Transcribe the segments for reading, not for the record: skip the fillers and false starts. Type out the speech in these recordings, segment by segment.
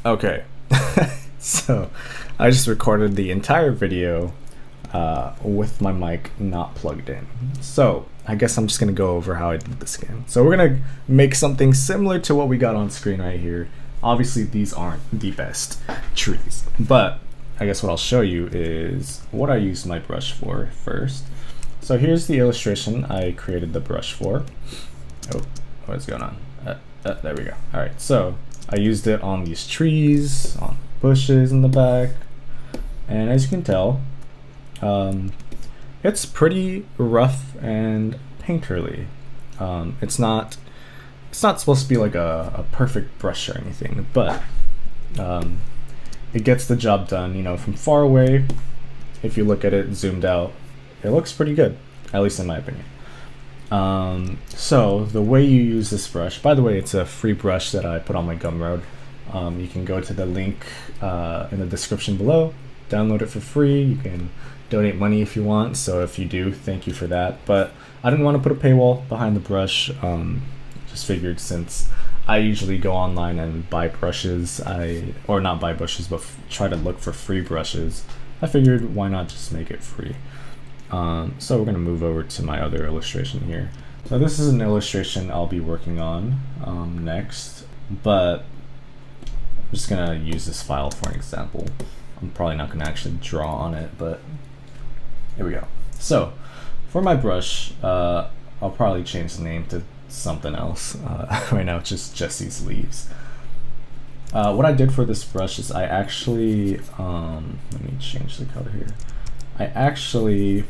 Okay, so I just recorded the entire video with my mic not plugged in. So I guess I'm just gonna go over how I did this again. So we're gonna make something similar to what we got on screen right here. Obviously these aren't the best trees, but I guess what I'll show you is what I used my brush for first. So here's the illustration I created the brush for. Oh, what's going on? There we go. All right, so I used it on these trees, on bushes in the back, and as you can tell, it's pretty rough and painterly. It's not supposed to be like a perfect brush or anything, but it gets the job done. You know, from far away, if you look at it zoomed out, it looks pretty good, at least in my opinion. So the way you use this brush, by the way, it's a free brush that I put on my gumroad. You can go to the link in the description below, download it for free. You can donate money if you want, so if you do, thank you for that. But I didn't want to put a paywall behind the brush. Just figured since I usually go online and buy brushes, or not buy brushes, but try to look for free brushes, I figured why not just make it free. So we're going to move over to my other illustration here. So this is an illustration I'll be working on next, but I'm just going to use this file for an example. I'm probably not going to actually draw on it, but here we go. So for my brush, I'll probably change the name to something else. Right now it's just Jesse's Leaves. What I did for this brush is I actually, let me change the color here. I actually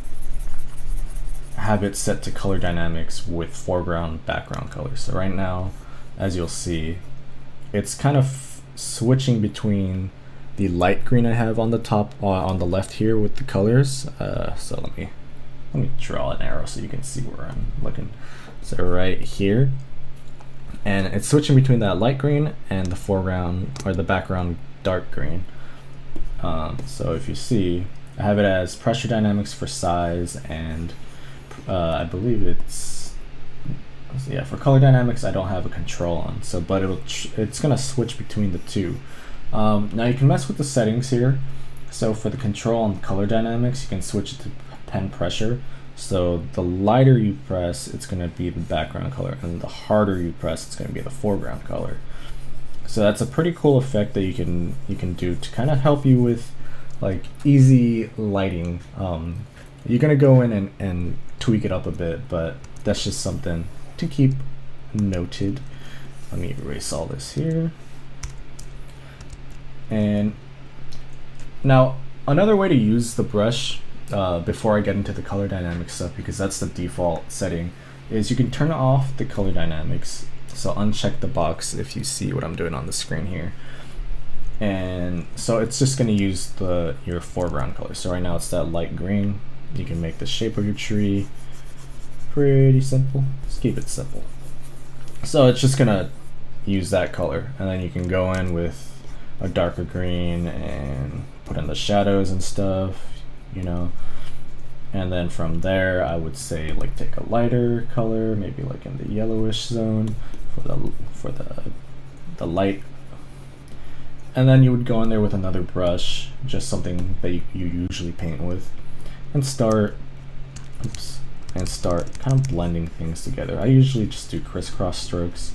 have it set to color dynamics with foreground background colors. So right now, as you'll see, it's kind of switching between the light green I have on the top, on the left here with the colors. So let me draw an arrow so you can see where I'm looking. So right here, and it's switching between that light green and the foreground or the background dark green. So if you see, I have it as pressure dynamics for size, and I believe it's, yeah, for color dynamics I don't have a control on, so but it's gonna switch between the two. Now you can mess with the settings here. So for the control on color dynamics, you can switch it to pen pressure. So the lighter you press, it's gonna be the background color, and the harder you press, it's gonna be the foreground color. So that's a pretty cool effect that you can do to kind of help you with like easy lighting. You're gonna go in and tweak it up a bit, but that's just something to keep noted. Let me erase all this here. And now another way to use the brush, before I get into the color dynamics stuff, because that's the default setting, is you can turn off the color dynamics. So uncheck the box if you see what I'm doing on the screen here. And so it's just going to use your foreground color. So right now it's that light green. You can make the shape of your tree pretty simple. Just keep it simple. So it's just going to use that color, and then you can go in with a darker green and put in the shadows and stuff, you know. And then from there, I would say like take a lighter color, maybe like in the yellowish zone for the light. And then you would go in there with another brush, just something that you usually paint with, and start kind of blending things together. I usually just do crisscross strokes,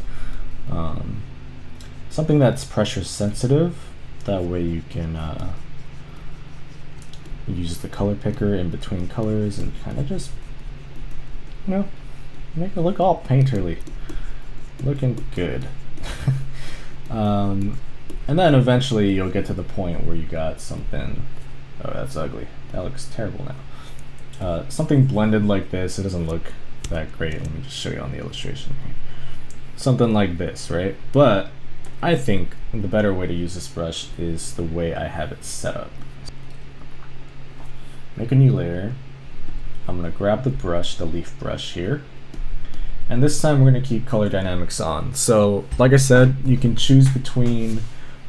something that's pressure sensitive. That way you can use the color picker in between colors and kind of just, you know, make it look all painterly, looking good. And then eventually you'll get to the point where you got something, oh that's ugly, that looks terrible now. Something blended like this. It doesn't look that great. Let me just show you on the illustration here. Something like this, right? But I think the better way to use this brush is the way I have it set up. Make a new layer. I'm gonna grab the brush, the leaf brush here. And this time we're gonna keep color dynamics on. So like I said, you can choose between,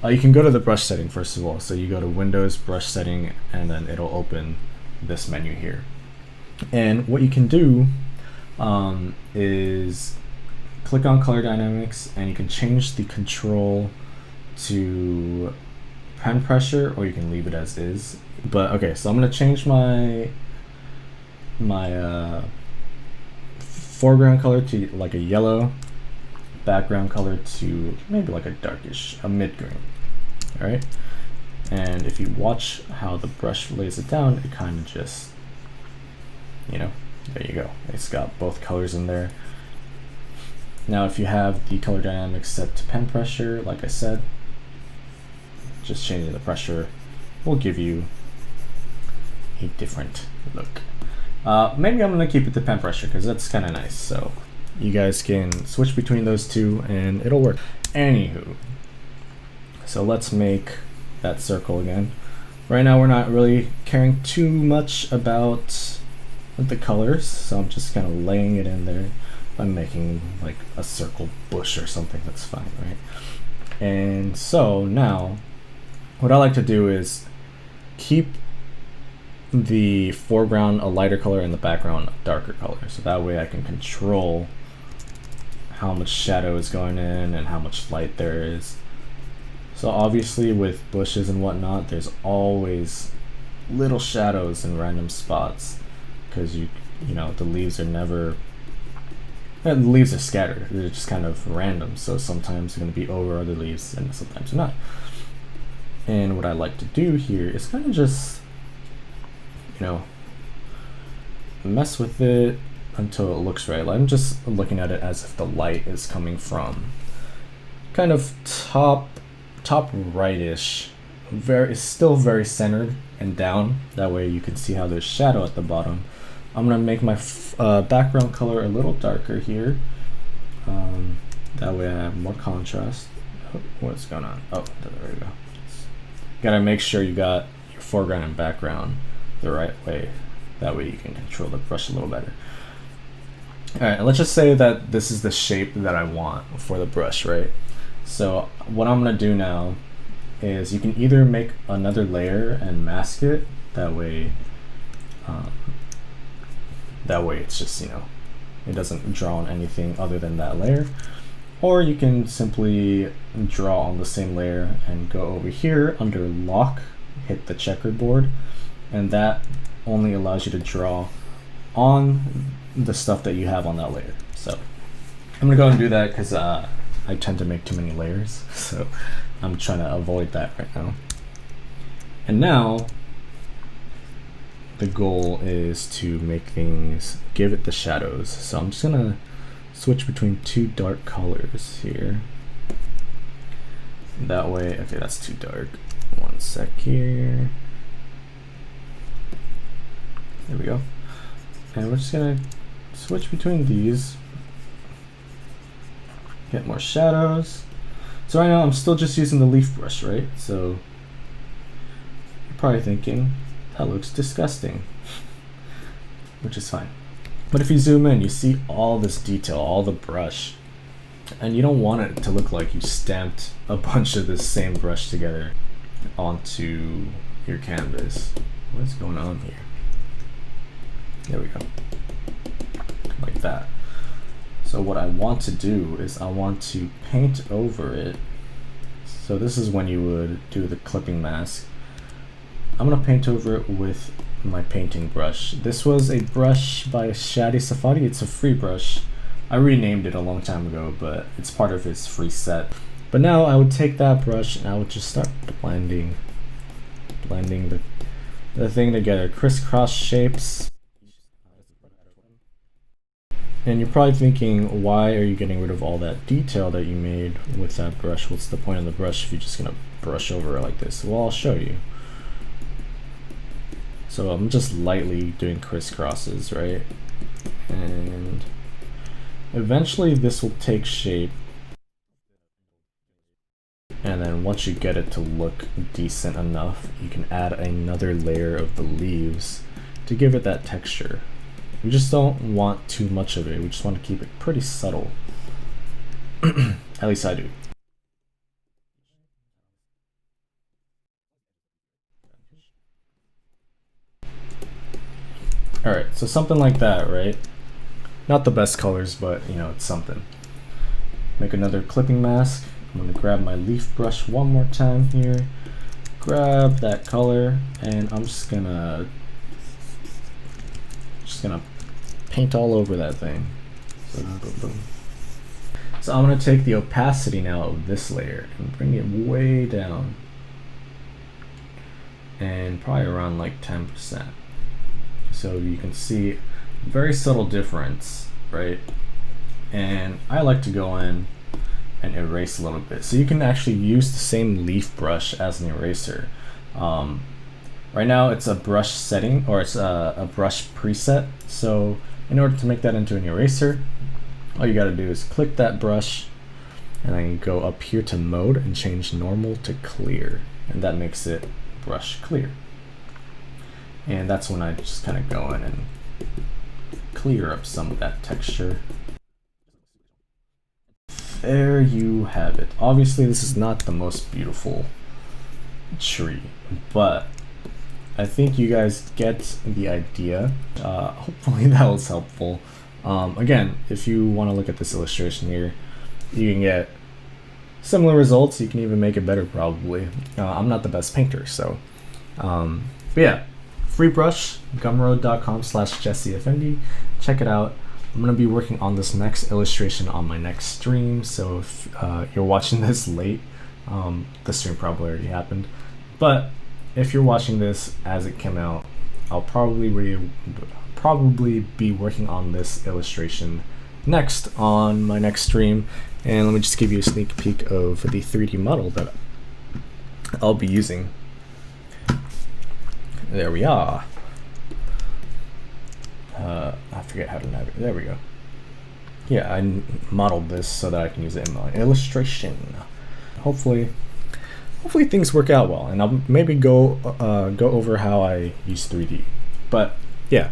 you can go to the brush setting first of all. So you go to Windows, brush setting, and then it'll open this menu here. And what you can do is click on color dynamics, and you can change the control to pen pressure, or you can leave it as is. But okay, so I'm gonna change my foreground color to like a yellow, background color to maybe like a darkish, a mid-green. All right, and if you watch how the brush lays it down, it kind of just, you know, there you go. It's got both colors in there. Now if you have the color dynamics set to pen pressure, like I said, just changing the pressure will give you a different look. Maybe I'm gonna keep it to pen pressure because that's kind of nice. So you guys can switch between those two and it'll work. Anywho, so let's make that circle again. Right now we're not really caring too much about the colors, so I'm just kind of laying it in there. I'm making like a circle bush or something, that's fine, right? And so now what I like to do is keep the foreground a lighter color and the background a darker color, so that way I can control how much shadow is going in and how much light there is. So obviously with bushes and whatnot, there's always little shadows in random spots because you know the leaves are never, the leaves are scattered, they're just kind of random, so sometimes they're going to be over other leaves and sometimes they're not. And what I like to do here is kind of just, you know, mess with it until it looks right. I'm just looking at it as if the light is coming from kind of top right-ish. It's still very centered and down. That way you can see how there's shadow at the bottom. I'm gonna make my background color a little darker here. That way I have more contrast. Oh, what's going on? Oh, there we go. You gotta make sure you got your foreground and background the right way. That way you can control the brush a little better. Alright, let's just say that this is the shape that I want for the brush, right? So what I'm gonna do now is you can either make another layer and mask it. That way it's just, you know, it doesn't draw on anything other than that layer. Or you can simply draw on the same layer and go over here under lock, hit the checkerboard, and that only allows you to draw on the stuff that you have on that layer. So I'm gonna go and do that because I tend to make too many layers, so I'm trying to avoid that right now. And now the goal is to make things, give it the shadows. So I'm just gonna switch between two dark colors here. That way, okay, that's too dark. One sec here. There we go. And we're just gonna switch between these. Get more shadows. So right now I'm still just using the leaf brush, right? So you're probably thinking, that looks disgusting, which is fine. But if you zoom in, you see all this detail, all the brush, and you don't want it to look like you stamped a bunch of this same brush together onto your canvas. What's going on here? There we go, like that. So what I want to do is I want to paint over it. So this is when you would do the clipping mask. I'm gonna paint over it with my painting brush. This was a brush by Shadi Safadi. It's a free brush. I renamed it a long time ago, but it's part of his free set. But now I would take that brush and I would just start blending the thing together, crisscross shapes. And you're probably thinking, why are you getting rid of all that detail that you made with that brush? What's the point of the brush if you're just gonna brush over it like this? Well, I'll show you. So I'm just lightly doing crisscrosses, right? And eventually this will take shape. And then once you get it to look decent enough, you can add another layer of the leaves to give it that texture. We just don't want too much of it. We just want to keep it pretty subtle. At least I do. Alright, so something like that, right? Not the best colors, but you know, it's something. Make another clipping mask, I'm gonna grab my leaf brush one more time here, grab that color, and I'm just gonna paint all over that thing. So, boom, boom. So I'm gonna take the opacity now of this layer and bring it way down, and probably around like 10%. So you can see very subtle difference, right? And I like to go in and erase a little bit. So you can actually use the same leaf brush as an eraser. Right now it's a brush setting, or it's a brush preset. So in order to make that into an eraser, all you gotta do is click that brush and then go up here to mode and change normal to clear. And that makes it brush clear. And that's when I just kind of go in and clear up some of that texture. There you have it. Obviously this is not the most beautiful tree, but I think you guys get the idea. Hopefully that was helpful. Again, if you want to look at this illustration here, you can get similar results. You can even make it better probably. I'm not the best painter, so but yeah, free brush, gumroad.com/JesseFND. Check it out. I'm gonna be working on this next illustration on my next stream, so if you're watching this late, the stream probably already happened, but if you're watching this as it came out, I'll probably be working on this illustration next on my next stream. And let me just give you a sneak peek of the 3D model that I'll be using. There we are. I forget how to navigate. There we go. Yeah, I modeled this so that I can use it in my illustration. Hopefully things work out well, and I'll maybe go over how I use 3D. But yeah,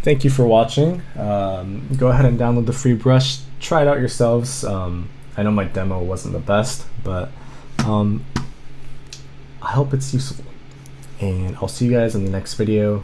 thank you for watching. Go ahead and download the free brush. Try it out yourselves. I know my demo wasn't the best, but I hope it's useful. And I'll see you guys in the next video.